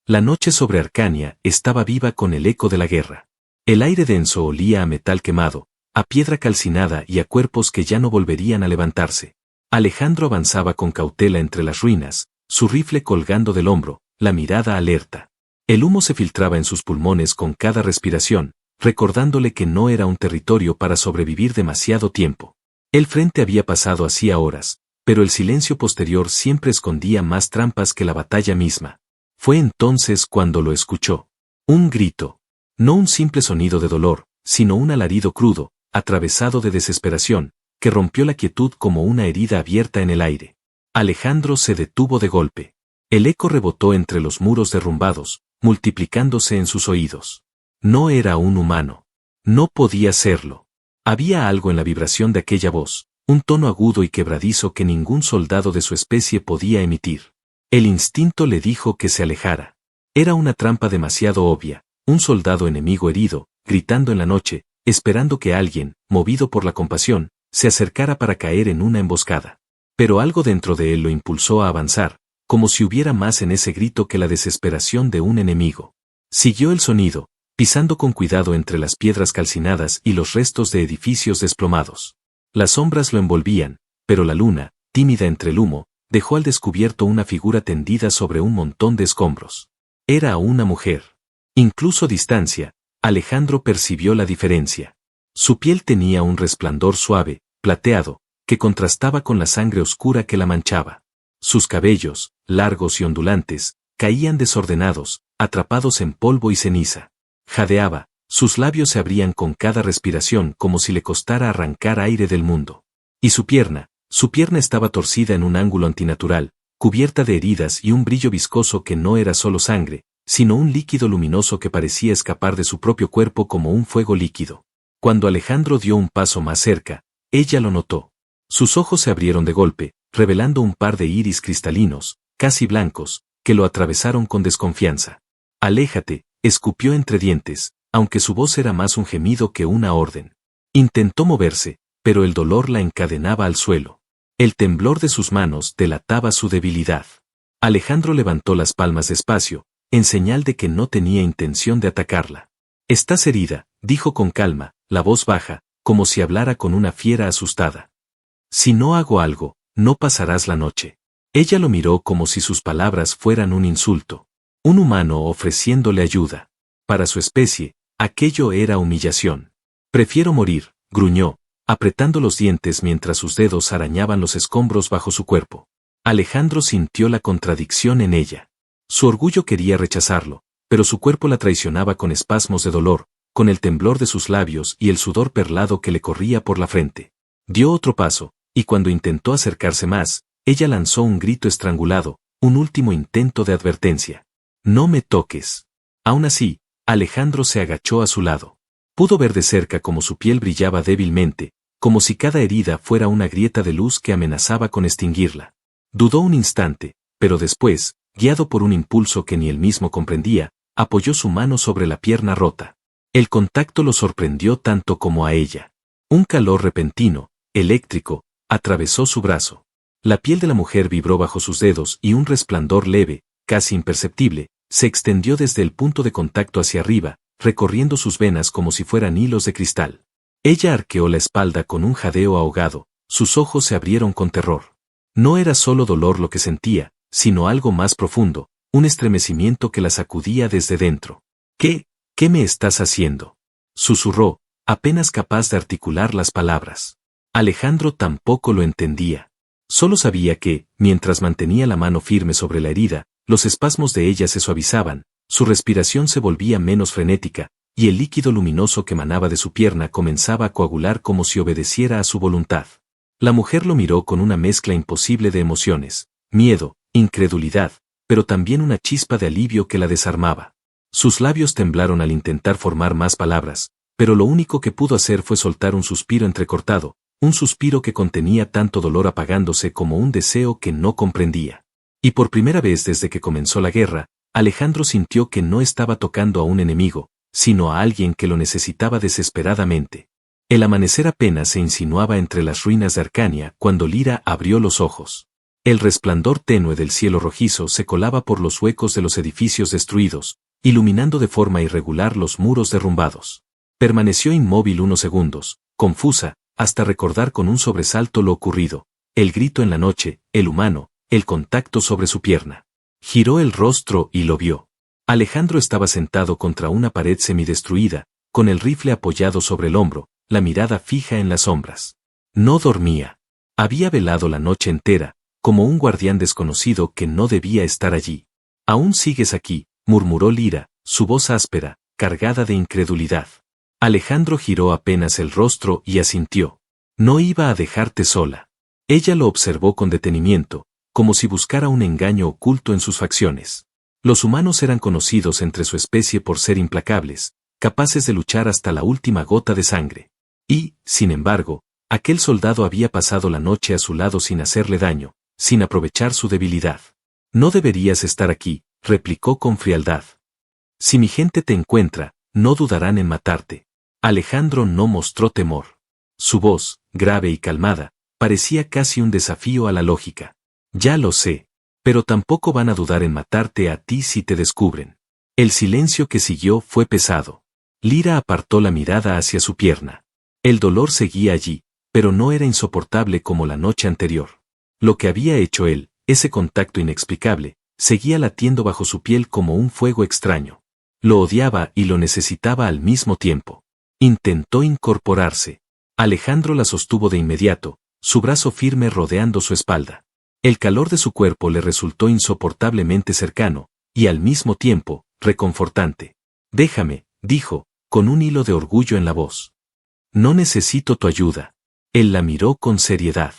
La noche sobre Arcania estaba viva con el eco de la guerra. El aire denso olía a metal quemado, a piedra calcinada y a cuerpos que ya no volverían a levantarse. Alejandro avanzaba con cautela entre las ruinas, su rifle colgando del hombro, la mirada alerta. El humo se filtraba en sus pulmones con cada respiración, recordándole que no era un territorio para sobrevivir demasiado tiempo. El frente había pasado hacía horas, pero el silencio posterior siempre escondía más trampas que la batalla misma. Fue entonces cuando lo escuchó. Un grito. No un simple sonido de dolor, sino un alarido crudo, atravesado de desesperación, que rompió la quietud como una herida abierta en el aire. Alejandro se detuvo de golpe. El eco rebotó entre los muros derrumbados, multiplicándose en sus oídos. No era un humano. No podía serlo. Había algo en la vibración de aquella voz, un tono agudo y quebradizo que ningún soldado de su especie podía emitir. El instinto le dijo que se alejara. Era una trampa demasiado obvia, un soldado enemigo herido, gritando en la noche, esperando que alguien, movido por la compasión, se acercara para caer en una emboscada. Pero algo dentro de él lo impulsó a avanzar, como si hubiera más en ese grito que la desesperación de un enemigo. Siguió el sonido, pisando con cuidado entre las piedras calcinadas y los restos de edificios desplomados. Las sombras lo envolvían, pero la luna, tímida entre el humo, dejó al descubierto una figura tendida sobre un montón de escombros. Era una mujer. Incluso a distancia, Alejandro percibió la diferencia. Su piel tenía un resplandor suave, plateado, que contrastaba con la sangre oscura que la manchaba. Sus cabellos, largos y ondulantes, caían desordenados, atrapados en polvo y ceniza. Jadeaba, sus labios se abrían con cada respiración como si le costara arrancar aire del mundo. Y su pierna estaba torcida en un ángulo antinatural, cubierta de heridas y un brillo viscoso que no era solo sangre, sino un líquido luminoso que parecía escapar de su propio cuerpo como un fuego líquido. Cuando Alejandro dio un paso más cerca, ella lo notó. Sus ojos se abrieron de golpe, revelando un par de iris cristalinos, casi blancos, que lo atravesaron con desconfianza. «Aléjate», escupió entre dientes, aunque su voz era más un gemido que una orden. Intentó moverse, pero el dolor la encadenaba al suelo. El temblor de sus manos delataba su debilidad. Alejandro levantó las palmas despacio, en señal de que no tenía intención de atacarla. «Estás herida», dijo con calma, la voz baja, como si hablara con una fiera asustada. «Si no hago algo, no pasarás la noche». Ella lo miró como si sus palabras fueran un insulto. Un humano ofreciéndole ayuda. Para su especie, aquello era humillación. «Prefiero morir», gruñó, apretando los dientes mientras sus dedos arañaban los escombros bajo su cuerpo. Alejandro sintió la contradicción en ella. Su orgullo quería rechazarlo, pero su cuerpo la traicionaba con espasmos de dolor, con el temblor de sus labios y el sudor perlado que le corría por la frente. Dio otro paso, y cuando intentó acercarse más, ella lanzó un grito estrangulado, un último intento de advertencia. «No me toques». Aún así, Alejandro se agachó a su lado. Pudo ver de cerca cómo su piel brillaba débilmente, como si cada herida fuera una grieta de luz que amenazaba con extinguirla. Dudó un instante, pero después, guiado por un impulso que ni él mismo comprendía, apoyó su mano sobre la pierna rota. El contacto lo sorprendió tanto como a ella. Un calor repentino, eléctrico, atravesó su brazo. La piel de la mujer vibró bajo sus dedos y un resplandor leve, casi imperceptible, se extendió desde el punto de contacto hacia arriba, recorriendo sus venas como si fueran hilos de cristal. Ella arqueó la espalda con un jadeo ahogado, sus ojos se abrieron con terror. No era solo dolor lo que sentía, sino algo más profundo, un estremecimiento que la sacudía desde dentro. ¿Qué me estás haciendo?», susurró, apenas capaz de articular las palabras. Alejandro tampoco lo entendía. Solo sabía que, mientras mantenía la mano firme sobre la herida, los espasmos de ella se suavizaban, su respiración se volvía menos frenética, y el líquido luminoso que emanaba de su pierna comenzaba a coagular como si obedeciera a su voluntad. La mujer lo miró con una mezcla imposible de emociones, miedo, incredulidad, pero también una chispa de alivio que la desarmaba. Sus labios temblaron al intentar formar más palabras, pero lo único que pudo hacer fue soltar un suspiro entrecortado, un suspiro que contenía tanto dolor apagándose como un deseo que no comprendía. Y por primera vez desde que comenzó la guerra, Alejandro sintió que no estaba tocando a un enemigo, sino a alguien que lo necesitaba desesperadamente. El amanecer apenas se insinuaba entre las ruinas de Arcania cuando Lyra abrió los ojos. El resplandor tenue del cielo rojizo se colaba por los huecos de los edificios destruidos, iluminando de forma irregular los muros derrumbados. Permaneció inmóvil unos segundos, confusa, hasta recordar con un sobresalto lo ocurrido, el grito en la noche, el humano, el contacto sobre su pierna. Giró el rostro y lo vio. Alejandro estaba sentado contra una pared semidestruida, con el rifle apoyado sobre el hombro, la mirada fija en las sombras. No dormía. Había velado la noche entera, como un guardián desconocido que no debía estar allí. «Aún sigues aquí», murmuró Lira, su voz áspera, cargada de incredulidad. Alejandro giró apenas el rostro y asintió. «No iba a dejarte sola». Ella lo observó con detenimiento, como si buscara un engaño oculto en sus facciones. Los humanos eran conocidos entre su especie por ser implacables, capaces de luchar hasta la última gota de sangre. Y, sin embargo, aquel soldado había pasado la noche a su lado sin hacerle daño, sin aprovechar su debilidad. «No deberías estar aquí», replicó con frialdad. «Si mi gente te encuentra, no dudarán en matarte». Alejandro no mostró temor. Su voz, grave y calmada, parecía casi un desafío a la lógica. «Ya lo sé. Pero tampoco van a dudar en matarte a ti si te descubren». El silencio que siguió fue pesado. Lira apartó la mirada hacia su pierna. El dolor seguía allí, pero no era insoportable como la noche anterior. Lo que había hecho él, ese contacto inexplicable, seguía latiendo bajo su piel como un fuego extraño. Lo odiaba y lo necesitaba al mismo tiempo. Intentó incorporarse. Alejandro la sostuvo de inmediato, su brazo firme rodeando su espalda. El calor de su cuerpo le resultó insoportablemente cercano, y al mismo tiempo, reconfortante. «Déjame», dijo, con un hilo de orgullo en la voz. «No necesito tu ayuda». Él la miró con seriedad.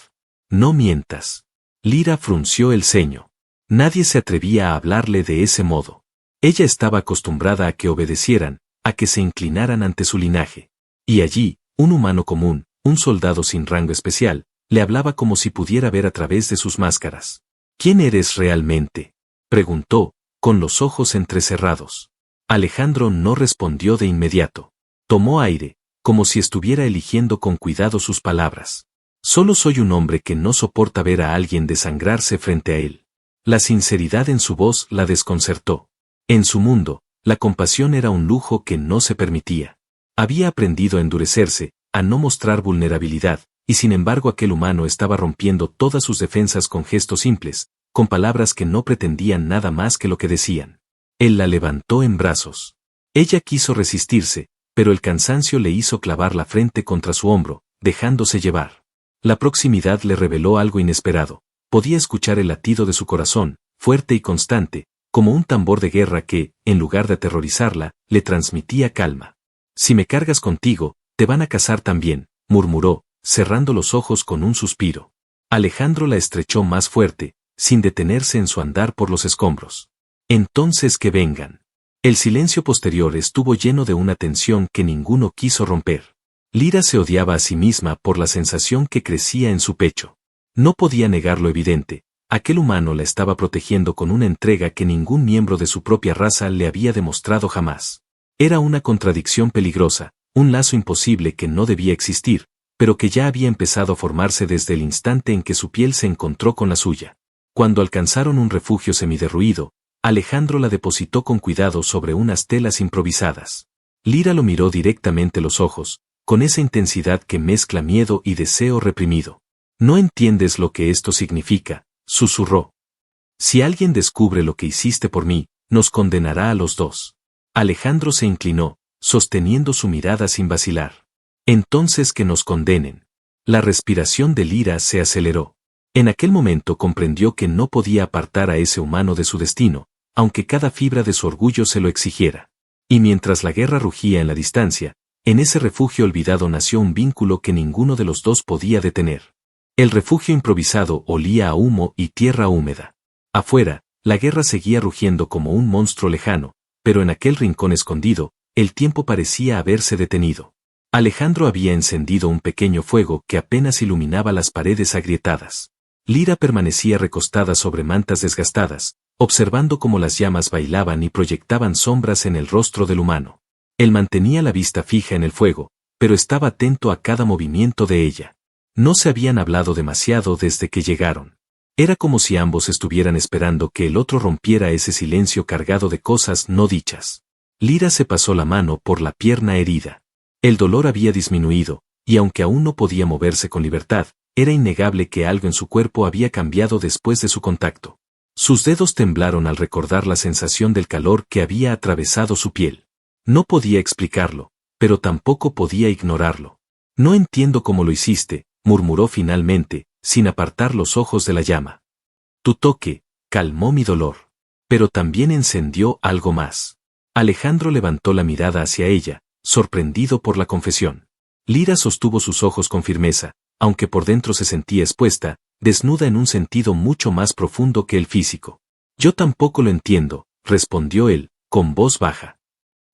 «No mientas». Lira frunció el ceño. Nadie se atrevía a hablarle de ese modo. Ella estaba acostumbrada a que obedecieran, a que se inclinaran ante su linaje. Y allí, un humano común, un soldado sin rango especial, le hablaba como si pudiera ver a través de sus máscaras. «¿Quién eres realmente?», preguntó, con los ojos entrecerrados. Alejandro no respondió de inmediato. Tomó aire, como si estuviera eligiendo con cuidado sus palabras. «Solo soy un hombre que no soporta ver a alguien desangrarse frente a él». La sinceridad en su voz la desconcertó. En su mundo, la compasión era un lujo que no se permitía. Había aprendido a endurecerse, a no mostrar vulnerabilidad, y sin embargo aquel humano estaba rompiendo todas sus defensas con gestos simples, con palabras que no pretendían nada más que lo que decían. Él la levantó en brazos. Ella quiso resistirse, pero el cansancio le hizo clavar la frente contra su hombro, dejándose llevar. La proximidad le reveló algo inesperado. Podía escuchar el latido de su corazón, fuerte y constante, como un tambor de guerra que, en lugar de aterrorizarla, le transmitía calma. «Si me cargas contigo, te van a cazar también», murmuró, cerrando los ojos con un suspiro. Alejandro la estrechó más fuerte, sin detenerse en su andar por los escombros. «Entonces que vengan». El silencio posterior estuvo lleno de una tensión que ninguno quiso romper. Lira se odiaba a sí misma por la sensación que crecía en su pecho. No podía negar lo evidente, aquel humano la estaba protegiendo con una entrega que ningún miembro de su propia raza le había demostrado jamás. Era una contradicción peligrosa, un lazo imposible que no debía existir, pero que ya había empezado a formarse desde el instante en que su piel se encontró con la suya. Cuando alcanzaron un refugio semiderruido, Alejandro la depositó con cuidado sobre unas telas improvisadas. Lira lo miró directamente los ojos, con esa intensidad que mezcla miedo y deseo reprimido. «No entiendes lo que esto significa», susurró. «Si alguien descubre lo que hiciste por mí, nos condenará a los dos». Alejandro se inclinó, sosteniendo su mirada sin vacilar. «Entonces que nos condenen». La respiración de Lira se aceleró. En aquel momento comprendió que no podía apartar a ese humano de su destino, aunque cada fibra de su orgullo se lo exigiera. Y mientras la guerra rugía en la distancia, en ese refugio olvidado nació un vínculo que ninguno de los dos podía detener. El refugio improvisado olía a humo y tierra húmeda. Afuera, la guerra seguía rugiendo como un monstruo lejano, pero en aquel rincón escondido, el tiempo parecía haberse detenido. Alejandro había encendido un pequeño fuego que apenas iluminaba las paredes agrietadas. Lira permanecía recostada sobre mantas desgastadas, observando cómo las llamas bailaban y proyectaban sombras en el rostro del humano. Él mantenía la vista fija en el fuego, pero estaba atento a cada movimiento de ella. No se habían hablado demasiado desde que llegaron. Era como si ambos estuvieran esperando que el otro rompiera ese silencio cargado de cosas no dichas. Lyra se pasó la mano por la pierna herida. El dolor había disminuido, y aunque aún no podía moverse con libertad, era innegable que algo en su cuerpo había cambiado después de su contacto. Sus dedos temblaron al recordar la sensación del calor que había atravesado su piel. No podía explicarlo, pero tampoco podía ignorarlo. No entiendo cómo lo hiciste, murmuró finalmente, sin apartar los ojos de la llama. Tu toque calmó mi dolor, pero también encendió algo más. Alejandro levantó la mirada hacia ella, sorprendido por la confesión. Lyra sostuvo sus ojos con firmeza, aunque por dentro se sentía expuesta, desnuda en un sentido mucho más profundo que el físico. Yo tampoco lo entiendo, respondió él, con voz baja.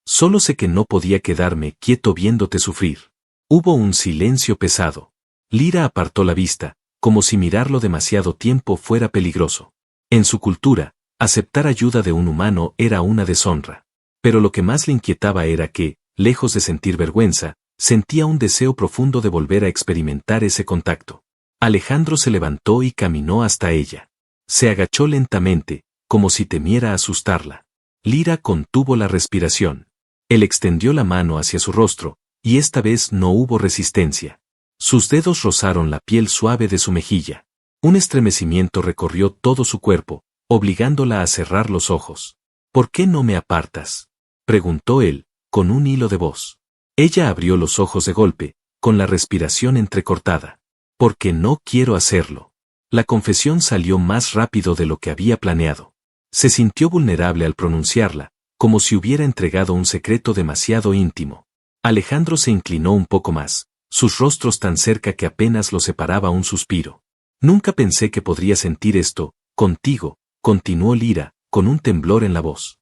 Solo sé que no podía quedarme quieto viéndote sufrir. Hubo un silencio pesado. Lyra apartó la vista, como si mirarlo demasiado tiempo fuera peligroso. En su cultura, aceptar ayuda de un humano era una deshonra. Pero lo que más le inquietaba era que, lejos de sentir vergüenza, sentía un deseo profundo de volver a experimentar ese contacto. Alejandro se levantó y caminó hasta ella. Se agachó lentamente, como si temiera asustarla. Lyra contuvo la respiración. Él extendió la mano hacia su rostro, y esta vez no hubo resistencia. Sus dedos rozaron la piel suave de su mejilla. Un estremecimiento recorrió todo su cuerpo, obligándola a cerrar los ojos. ¿Por qué no me apartas?, preguntó él, con un hilo de voz. Ella abrió los ojos de golpe, con la respiración entrecortada. Porque no quiero hacerlo. La confesión salió más rápido de lo que había planeado. Se sintió vulnerable al pronunciarla, como si hubiera entregado un secreto demasiado íntimo. Alejandro se inclinó un poco más, sus rostros tan cerca que apenas lo separaba un suspiro. Nunca pensé que podría sentir esto, contigo, continuó Lyra, con un temblor en la voz.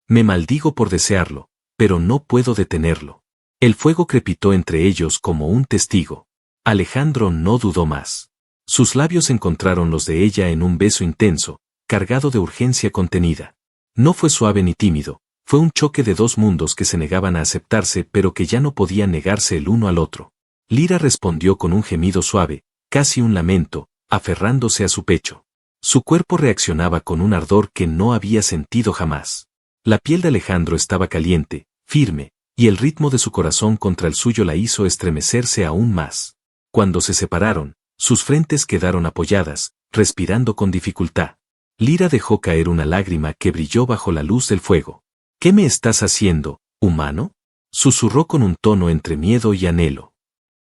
Me maldigo por desearlo, pero no puedo detenerlo. El fuego crepitó entre ellos como un testigo. Alejandro no dudó más. Sus labios encontraron los de ella en un beso intenso, cargado de urgencia contenida. No fue suave ni tímido, fue un choque de dos mundos que se negaban a aceptarse pero que ya no podían negarse el uno al otro. Lyra respondió con un gemido suave, casi un lamento, aferrándose a su pecho. Su cuerpo reaccionaba con un ardor que no había sentido jamás. La piel de Alejandro estaba caliente, firme, y el ritmo de su corazón contra el suyo la hizo estremecerse aún más. Cuando se separaron, sus frentes quedaron apoyadas, respirando con dificultad. Lyra dejó caer una lágrima que brilló bajo la luz del fuego. ¿Qué me estás haciendo, humano?, susurró con un tono entre miedo y anhelo.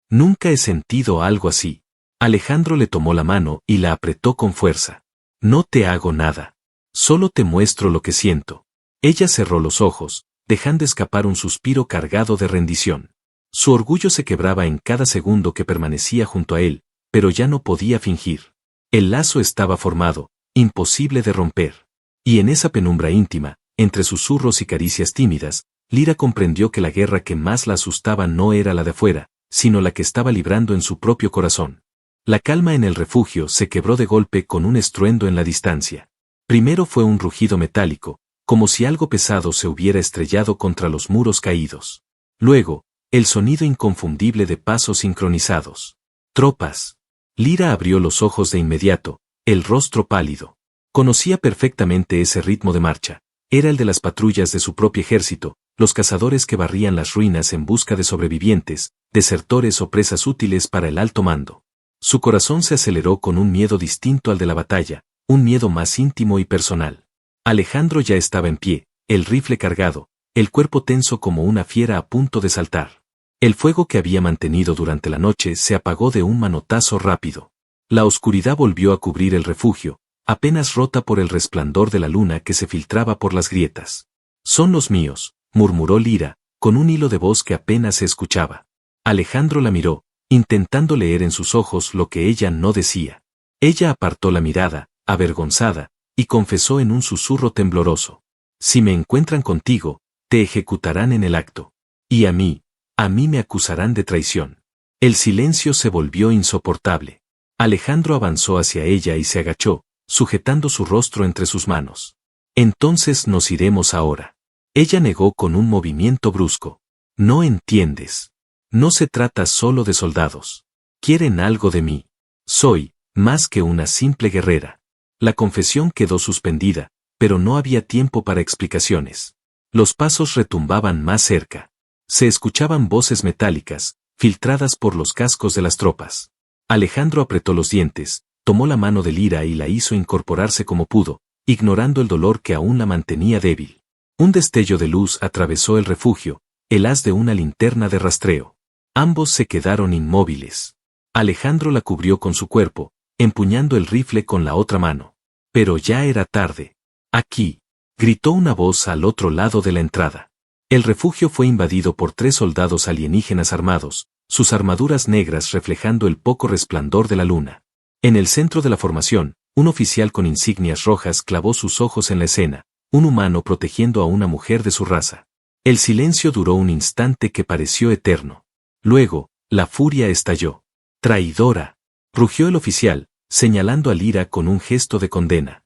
Nunca he sentido algo así. Alejandro le tomó la mano y la apretó con fuerza. No te hago nada. Solo te muestro lo que siento. Ella cerró los ojos, dejando escapar un suspiro cargado de rendición. Su orgullo se quebraba en cada segundo que permanecía junto a él, pero ya no podía fingir. El lazo estaba formado, imposible de romper. Y en esa penumbra íntima, entre susurros y caricias tímidas, Lyra comprendió que la guerra que más la asustaba no era la de afuera, sino la que estaba librando en su propio corazón. La calma en el refugio se quebró de golpe con un estruendo en la distancia. Primero fue un rugido metálico, como si algo pesado se hubiera estrellado contra los muros caídos. Luego, el sonido inconfundible de pasos sincronizados. Tropas. Lyra abrió los ojos de inmediato, el rostro pálido. Conocía perfectamente ese ritmo de marcha. Era el de las patrullas de su propio ejército, los cazadores que barrían las ruinas en busca de sobrevivientes, desertores o presas útiles para el alto mando. Su corazón se aceleró con un miedo distinto al de la batalla, un miedo más íntimo y personal. Alejandro ya estaba en pie, el rifle cargado, el cuerpo tenso como una fiera a punto de saltar. El fuego que había mantenido durante la noche se apagó de un manotazo rápido. La oscuridad volvió a cubrir el refugio, apenas rota por el resplandor de la luna que se filtraba por las grietas. Son los míos, murmuró Lyra, con un hilo de voz que apenas se escuchaba. Alejandro la miró, intentando leer en sus ojos lo que ella no decía. Ella apartó la mirada, avergonzada, y confesó en un susurro tembloroso. Si me encuentran contigo, te ejecutarán en el acto. Y a mí me acusarán de traición. El silencio se volvió insoportable. Alejandro avanzó hacia ella y se agachó, sujetando su rostro entre sus manos. Entonces nos iremos ahora. Ella negó con un movimiento brusco. No entiendes. No se trata solo de soldados. Quieren algo de mí. Soy más que una simple guerrera. La confesión quedó suspendida, pero no había tiempo para explicaciones. Los pasos retumbaban más cerca. Se escuchaban voces metálicas, filtradas por los cascos de las tropas. Alejandro apretó los dientes, tomó la mano de Lira y la hizo incorporarse como pudo, ignorando el dolor que aún la mantenía débil. Un destello de luz atravesó el refugio, el haz de una linterna de rastreo. Ambos se quedaron inmóviles. Alejandro la cubrió con su cuerpo, empuñando el rifle con la otra mano. Pero ya era tarde. Aquí, gritó una voz al otro lado de la entrada. El refugio fue invadido por 3 soldados alienígenas armados, sus armaduras negras reflejando el poco resplandor de la luna. En el centro de la formación, un oficial con insignias rojas clavó sus ojos en la escena, un humano protegiendo a una mujer de su raza. El silencio duró un instante que pareció eterno. Luego, la furia estalló. ¡Traidora!, rugió el oficial, señalando a Lira con un gesto de condena.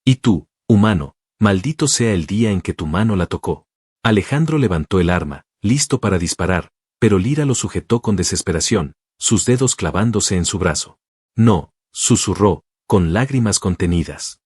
Y tú, humano, maldito sea el día en que tu mano la tocó. Alejandro levantó el arma, listo para disparar, pero Lira lo sujetó con desesperación, sus dedos clavándose en su brazo. No, susurró, con lágrimas contenidas.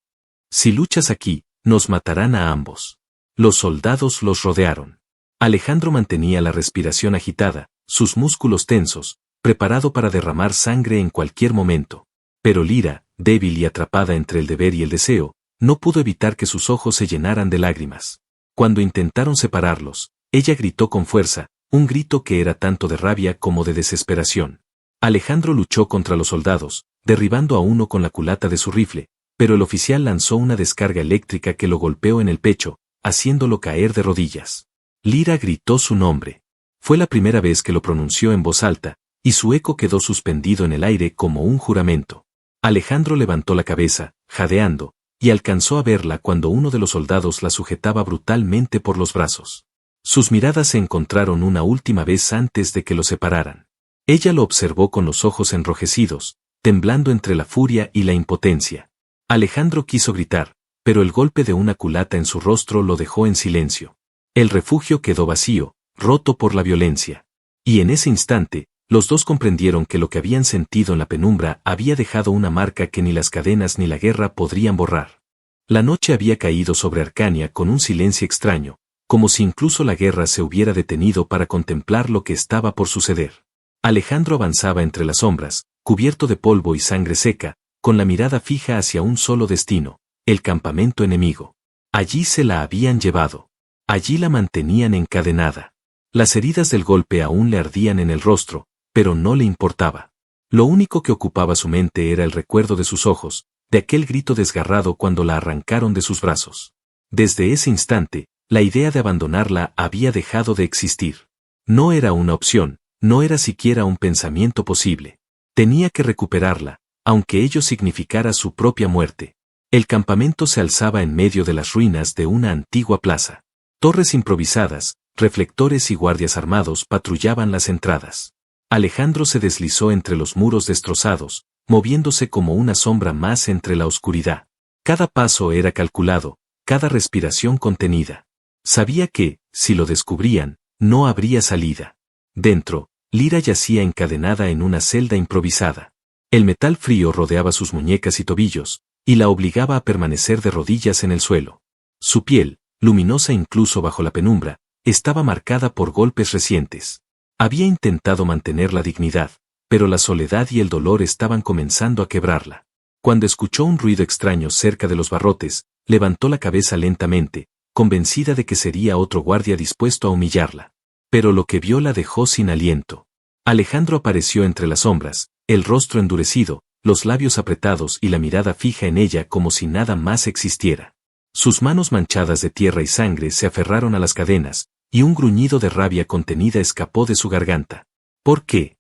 Si luchas aquí, nos matarán a ambos. Los soldados los rodearon. Alejandro mantenía la respiración agitada, sus músculos tensos, preparado para derramar sangre en cualquier momento. Pero Lira, débil y atrapada entre el deber y el deseo, no pudo evitar que sus ojos se llenaran de lágrimas. Cuando intentaron separarlos, ella gritó con fuerza, un grito que era tanto de rabia como de desesperación. Alejandro luchó contra los soldados, derribando a uno con la culata de su rifle, pero el oficial lanzó una descarga eléctrica que lo golpeó en el pecho, haciéndolo caer de rodillas. Lira gritó su nombre. Fue la primera vez que lo pronunció en voz alta, y su eco quedó suspendido en el aire como un juramento. Alejandro levantó la cabeza, jadeando, y alcanzó a verla cuando uno de los soldados la sujetaba brutalmente por los brazos. Sus miradas se encontraron una última vez antes de que lo separaran. Ella lo observó con los ojos enrojecidos, temblando entre la furia y la impotencia. Alejandro quiso gritar, pero el golpe de una culata en su rostro lo dejó en silencio. El refugio quedó vacío, roto por la violencia. Y en ese instante, los dos comprendieron que lo que habían sentido en la penumbra había dejado una marca que ni las cadenas ni la guerra podrían borrar. La noche había caído sobre Arcania con un silencio extraño, como si incluso la guerra se hubiera detenido para contemplar lo que estaba por suceder. Alejandro avanzaba entre las sombras, cubierto de polvo y sangre seca, con la mirada fija hacia un solo destino, el campamento enemigo. Allí se la habían llevado. Allí la mantenían encadenada. Las heridas del golpe aún le ardían en el rostro, pero no le importaba. Lo único que ocupaba su mente era el recuerdo de sus ojos, de aquel grito desgarrado cuando la arrancaron de sus brazos. Desde ese instante, la idea de abandonarla había dejado de existir. No era una opción, no era siquiera un pensamiento posible. Tenía que recuperarla, aunque ello significara su propia muerte. El campamento se alzaba en medio de las ruinas de una antigua plaza. Torres improvisadas, reflectores y guardias armados patrullaban las entradas. Alejandro se deslizó entre los muros destrozados, moviéndose como una sombra más entre la oscuridad. Cada paso era calculado, cada respiración contenida. Sabía que, si lo descubrían, no habría salida. Dentro, Lira yacía encadenada en una celda improvisada. El metal frío rodeaba sus muñecas y tobillos, y la obligaba a permanecer de rodillas en el suelo. Su piel, luminosa incluso bajo la penumbra, estaba marcada por golpes recientes. Había intentado mantener la dignidad, pero la soledad y el dolor estaban comenzando a quebrarla. Cuando escuchó un ruido extraño cerca de los barrotes, levantó la cabeza lentamente, convencida de que sería otro guardia dispuesto a humillarla. Pero lo que vio la dejó sin aliento. Alejandro apareció entre las sombras, el rostro endurecido, los labios apretados y la mirada fija en ella como si nada más existiera. Sus manos manchadas de tierra y sangre se aferraron a las cadenas, y un gruñido de rabia contenida escapó de su garganta. ¿Por qué?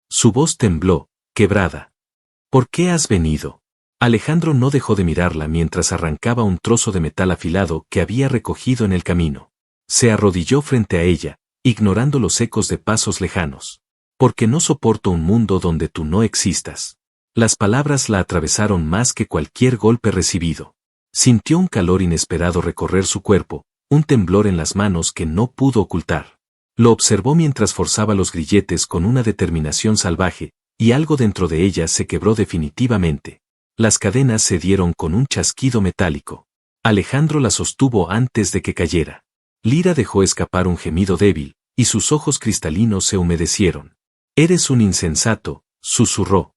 Su voz tembló, quebrada. ¿Por qué has venido? Alejandro no dejó de mirarla mientras arrancaba un trozo de metal afilado que había recogido en el camino. Se arrodilló frente a ella, ignorando los ecos de pasos lejanos. Porque no soporto un mundo donde tú no existas. Las palabras la atravesaron más que cualquier golpe recibido. Sintió un calor inesperado recorrer su cuerpo, un temblor en las manos que no pudo ocultar. Lo observó mientras forzaba los grilletes con una determinación salvaje, y algo dentro de ella se quebró definitivamente. Las cadenas se dieron con un chasquido metálico. Alejandro la sostuvo antes de que cayera. Lira dejó escapar un gemido débil, y sus ojos cristalinos se humedecieron. «Eres un insensato», susurró.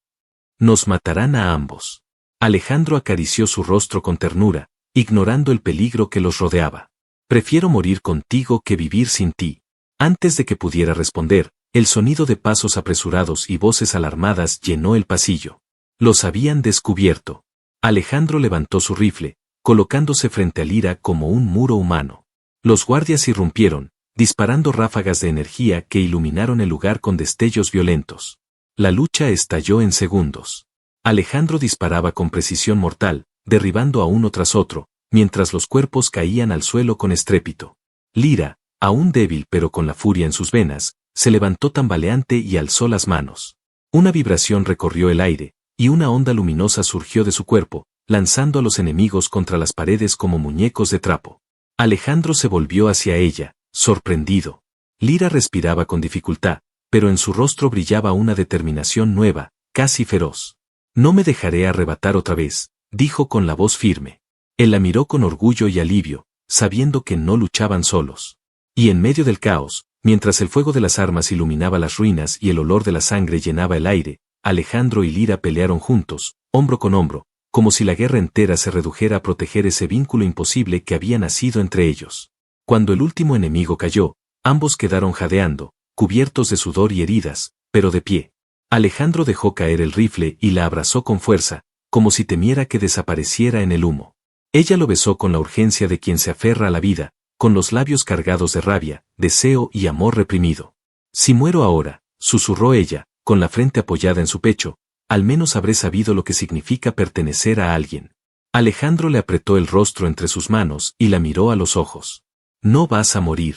«Nos matarán a ambos». Alejandro acarició su rostro con ternura, ignorando el peligro que los rodeaba. «Prefiero morir contigo que vivir sin ti». Antes de que pudiera responder, el sonido de pasos apresurados y voces alarmadas llenó el pasillo. Los habían descubierto. Alejandro levantó su rifle, colocándose frente a Lira como un muro humano. Los guardias irrumpieron, disparando ráfagas de energía que iluminaron el lugar con destellos violentos. La lucha estalló en segundos. Alejandro disparaba con precisión mortal, derribando a uno tras otro, mientras los cuerpos caían al suelo con estrépito. Lira, aún débil pero con la furia en sus venas, se levantó tambaleante y alzó las manos. Una vibración recorrió el aire, y una onda luminosa surgió de su cuerpo, lanzando a los enemigos contra las paredes como muñecos de trapo. Alejandro se volvió hacia ella, sorprendido. Lira respiraba con dificultad, pero en su rostro brillaba una determinación nueva, casi feroz. «No me dejaré arrebatar otra vez», dijo con la voz firme. Él la miró con orgullo y alivio, sabiendo que no luchaban solos. Y en medio del caos, mientras el fuego de las armas iluminaba las ruinas y el olor de la sangre llenaba el aire, Alejandro y Lira pelearon juntos, hombro con hombro, como si la guerra entera se redujera a proteger ese vínculo imposible que había nacido entre ellos. Cuando el último enemigo cayó, ambos quedaron jadeando, cubiertos de sudor y heridas, pero de pie. Alejandro dejó caer el rifle y la abrazó con fuerza, como si temiera que desapareciera en el humo. Ella lo besó con la urgencia de quien se aferra a la vida, con los labios cargados de rabia, deseo y amor reprimido. «Si muero ahora», susurró ella, con la frente apoyada en su pecho, «al menos habré sabido lo que significa pertenecer a alguien». Alejandro le apretó el rostro entre sus manos y la miró a los ojos. «No vas a morir.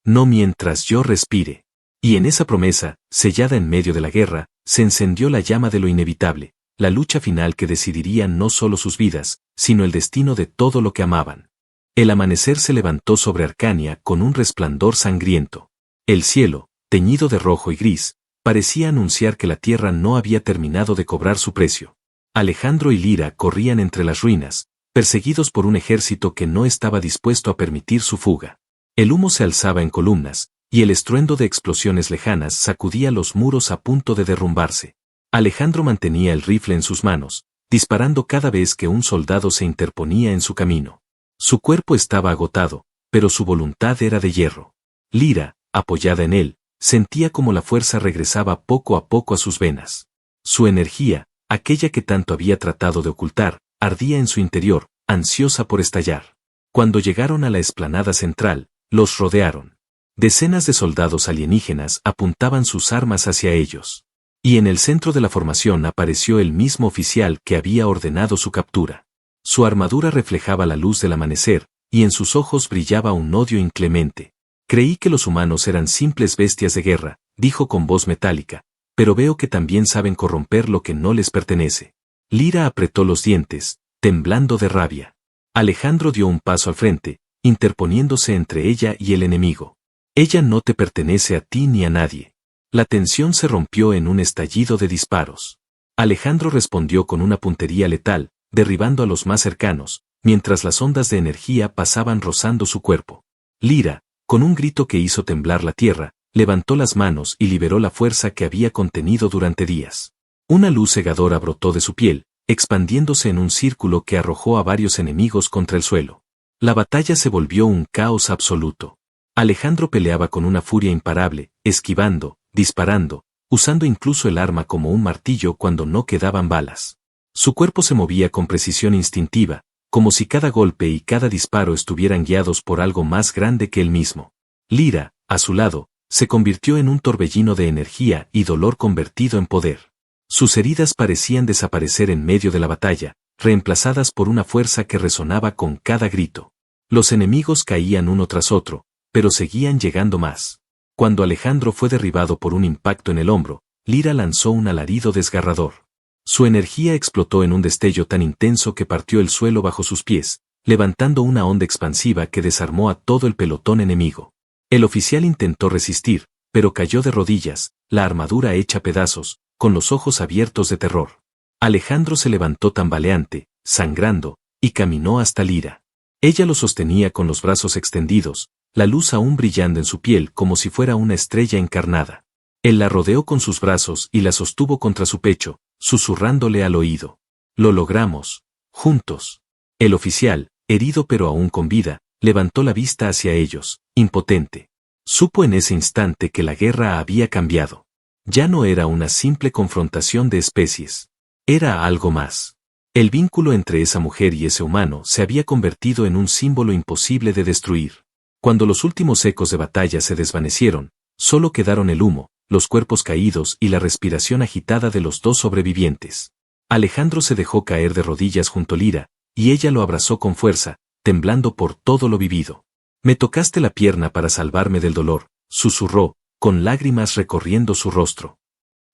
No mientras yo respire». Y en esa promesa, sellada en medio de la guerra, se encendió la llama de lo inevitable, la lucha final que decidiría no solo sus vidas, sino el destino de todo lo que amaban. El amanecer se levantó sobre Arcania con un resplandor sangriento. El cielo, teñido de rojo y gris, parecía anunciar que la tierra no había terminado de cobrar su precio. Alejandro y Lira corrían entre las ruinas, perseguidos por un ejército que no estaba dispuesto a permitir su fuga. El humo se alzaba en columnas, y el estruendo de explosiones lejanas sacudía los muros a punto de derrumbarse. Alejandro mantenía el rifle en sus manos, disparando cada vez que un soldado se interponía en su camino. Su cuerpo estaba agotado, pero su voluntad era de hierro. Lira, apoyada en él, sentía como la fuerza regresaba poco a poco a sus venas. Su energía, aquella que tanto había tratado de ocultar, ardía en su interior, ansiosa por estallar. Cuando llegaron a la explanada central, los rodearon. Decenas de soldados alienígenas apuntaban sus armas hacia ellos. Y en el centro de la formación apareció el mismo oficial que había ordenado su captura. Su armadura reflejaba la luz del amanecer, y en sus ojos brillaba un odio inclemente. «Creí que los humanos eran simples bestias de guerra», dijo con voz metálica, «pero veo que también saben corromper lo que no les pertenece». Lira apretó los dientes, temblando de rabia. Alejandro dio un paso al frente, interponiéndose entre ella y el enemigo. «Ella no te pertenece a ti ni a nadie». La tensión se rompió en un estallido de disparos. Alejandro respondió con una puntería letal, derribando a los más cercanos, mientras las ondas de energía pasaban rozando su cuerpo. Lira, con un grito que hizo temblar la tierra, levantó las manos y liberó la fuerza que había contenido durante días. Una luz cegadora brotó de su piel, expandiéndose en un círculo que arrojó a varios enemigos contra el suelo. La batalla se volvió un caos absoluto. Alejandro peleaba con una furia imparable, esquivando, disparando, usando incluso el arma como un martillo cuando no quedaban balas. Su cuerpo se movía con precisión instintiva, como si cada golpe y cada disparo estuvieran guiados por algo más grande que él mismo. Lira, a su lado, se convirtió en un torbellino de energía y dolor convertido en poder. Sus heridas parecían desaparecer en medio de la batalla, reemplazadas por una fuerza que resonaba con cada grito. Los enemigos caían uno tras otro, pero seguían llegando más. Cuando Alejandro fue derribado por un impacto en el hombro, Lira lanzó un alarido desgarrador. Su energía explotó en un destello tan intenso que partió el suelo bajo sus pies, levantando una onda expansiva que desarmó a todo el pelotón enemigo. El oficial intentó resistir, pero cayó de rodillas, la armadura hecha pedazos, con los ojos abiertos de terror. Alejandro se levantó tambaleante, sangrando, y caminó hasta Lira. Ella lo sostenía con los brazos extendidos, la luz aún brillando en su piel como si fuera una estrella encarnada. Él la rodeó con sus brazos y la sostuvo contra su pecho, susurrándole al oído. Lo logramos, juntos. El oficial, herido pero aún con vida, levantó la vista hacia ellos, impotente. Supo en ese instante que la guerra había cambiado. Ya no era una simple confrontación de especies. Era algo más. El vínculo entre esa mujer y ese humano se había convertido en un símbolo imposible de destruir. Cuando los últimos ecos de batalla se desvanecieron, solo quedaron el humo, los cuerpos caídos y la respiración agitada de los dos sobrevivientes. Alejandro se dejó caer de rodillas junto a Lira, y ella lo abrazó con fuerza, temblando por todo lo vivido. Me tocaste la pierna para salvarme del dolor, susurró, con lágrimas recorriendo su rostro.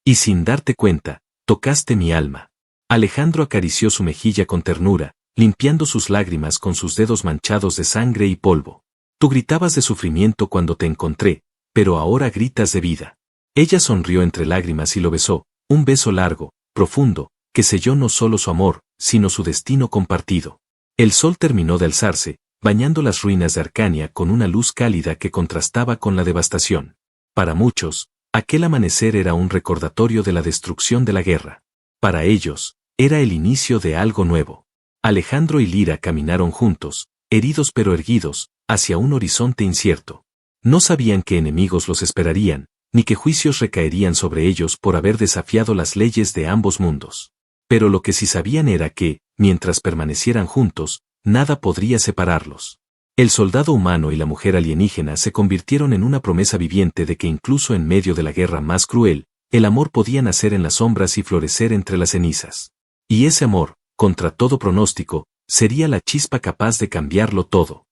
Y sin darte cuenta, tocaste mi alma. Alejandro acarició su mejilla con ternura, limpiando sus lágrimas con sus dedos manchados de sangre y polvo. Tú gritabas de sufrimiento cuando te encontré, pero ahora gritas de vida. Ella sonrió entre lágrimas y lo besó, un beso largo, profundo, que selló no solo su amor, sino su destino compartido. El sol terminó de alzarse, bañando las ruinas de Arcania con una luz cálida que contrastaba con la devastación. Para muchos, aquel amanecer era un recordatorio de la destrucción de la guerra. Para ellos, era el inicio de algo nuevo. Alejandro y Lira caminaron juntos, heridos pero erguidos, hacia un horizonte incierto. No sabían qué enemigos los esperarían, ni qué juicios recaerían sobre ellos por haber desafiado las leyes de ambos mundos. Pero lo que sí sabían era que, mientras permanecieran juntos, nada podría separarlos. El soldado humano y la mujer alienígena se convirtieron en una promesa viviente de que incluso en medio de la guerra más cruel, el amor podía nacer en las sombras y florecer entre las cenizas. Y ese amor, contra todo pronóstico, sería la chispa capaz de cambiarlo todo.